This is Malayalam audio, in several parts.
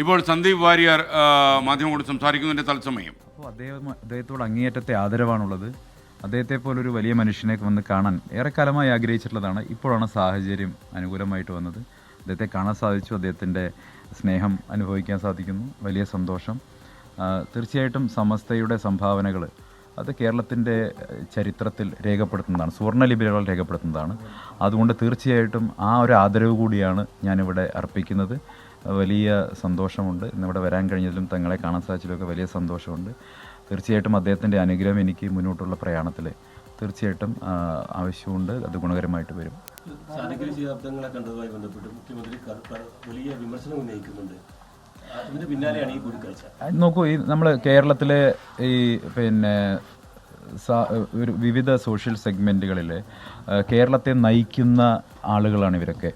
ഇപ്പോൾ സന്ദീപ് വാര്യർ മാധ്യമങ്ങളോട് സംസാരിക്കുന്നതിൻ്റെ തത്സമയം. അപ്പോൾ അദ്ദേഹത്തോട് അങ്ങേയറ്റത്തെ ആദരവാണുള്ളത്. അദ്ദേഹത്തെ പോലൊരു വലിയ മനുഷ്യനെ വന്ന് കാണാൻ ഏറെക്കാലമായി ആഗ്രഹിച്ചിട്ടുള്ളതാണ്. ഇപ്പോഴാണ് സാഹചര്യം അനുകൂലമായിട്ട് വന്നത്. അദ്ദേഹത്തെ കാണാൻ സാധിച്ചു, അദ്ദേഹത്തിൻ്റെ സ്നേഹം അനുഭവിക്കാൻ സാധിക്കുന്നു. വലിയ സന്തോഷം. തീർച്ചയായിട്ടും സമസ്തയുടെ സംഭാവനകൾ അത് കേരളത്തിൻ്റെ ചരിത്രത്തിൽ രേഖപ്പെടുത്തുന്നതാണ്, സുവർണ്ണലിപികൾ രേഖപ്പെടുത്തുന്നതാണ്. അതുകൊണ്ട് തീർച്ചയായിട്ടും ആ ഒരു ആദരവ് കൂടിയാണ് ഞാനിവിടെ അർപ്പിക്കുന്നത്. വലിയ സന്തോഷമുണ്ട്. ഇന്നിവിടെ വരാൻ കഴിഞ്ഞതിലും തങ്ങളെ കാണാൻ സാധിച്ചതിലൊക്കെ വലിയ സന്തോഷമുണ്ട്. തീർച്ചയായിട്ടും അദ്ദേഹത്തിൻ്റെ അനുഗ്രഹം എനിക്ക് മുന്നോട്ടുള്ള പ്രയാണത്തിൽ തീർച്ചയായിട്ടും ആവശ്യമുണ്ട്. അത് ഗുണകരമായിട്ട് വരും. ശബ്ദങ്ങളെ കണ്ടതുമായി ബന്ധപ്പെട്ട് മുഖ്യമന്ത്രി വലിയ വിമർശനം ഉന്നയിക്കുന്നുണ്ട്. അതിന് പിന്നാലെയാണ് ഈ കൂടിക്കാഴ്ച. നോക്കൂ, ഈ നമ്മൾ കേരളത്തിലെ ഈ ഒരു വിവിധ സോഷ്യൽ സെഗ്മെൻറ്റുകളിൽ കേരളത്തെ നയിക്കുന്ന ആളുകളാണ് ഇവരൊക്കെ.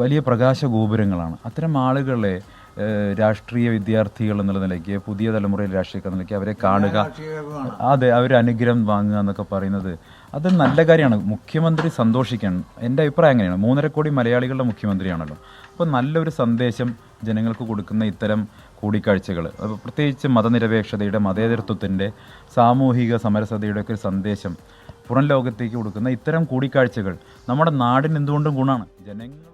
വലിയ പ്രകാശ ഗോപുരങ്ങളാണ്. അത്തരം ആളുകളെ രാഷ്ട്രീയ വിദ്യാർത്ഥികൾ എന്നുള്ള നിലയ്ക്ക്, പുതിയ തലമുറയിൽ രാഷ്ട്രീയ നിലയ്ക്ക് അവരെ കാണുക, അതെ, അവർ അനുഗ്രഹം വാങ്ങുക എന്നൊക്കെ പറയുന്നത് അത് നല്ല കാര്യമാണ്. മുഖ്യമന്ത്രി സന്തോഷിക്കണം. എൻ്റെ അഭിപ്രായം അങ്ങനെയാണ്. 3.5 കോടി മലയാളികളുടെ മുഖ്യമന്ത്രിയാണല്ലോ. അപ്പോൾ നല്ലൊരു സന്ദേശം ജനങ്ങൾക്ക് കൊടുക്കുന്ന ഇത്തരം കൂടിക്കാഴ്ചകൾ, പ്രത്യേകിച്ച് മതനിരപേക്ഷതയുടെ, മതേതരത്വത്തിൻ്റെ, സാമൂഹിക സമരസതയുടെ ഒക്കെ ഒരു സന്ദേശം പുറം ലോകത്തേക്ക് കൊടുക്കുന്ന ഇത്തരം കൂടിക്കാഴ്ചകൾ നമ്മുടെ നാടിന് എന്തുകൊണ്ടും ഗുണമാണ്. ജനങ്ങൾ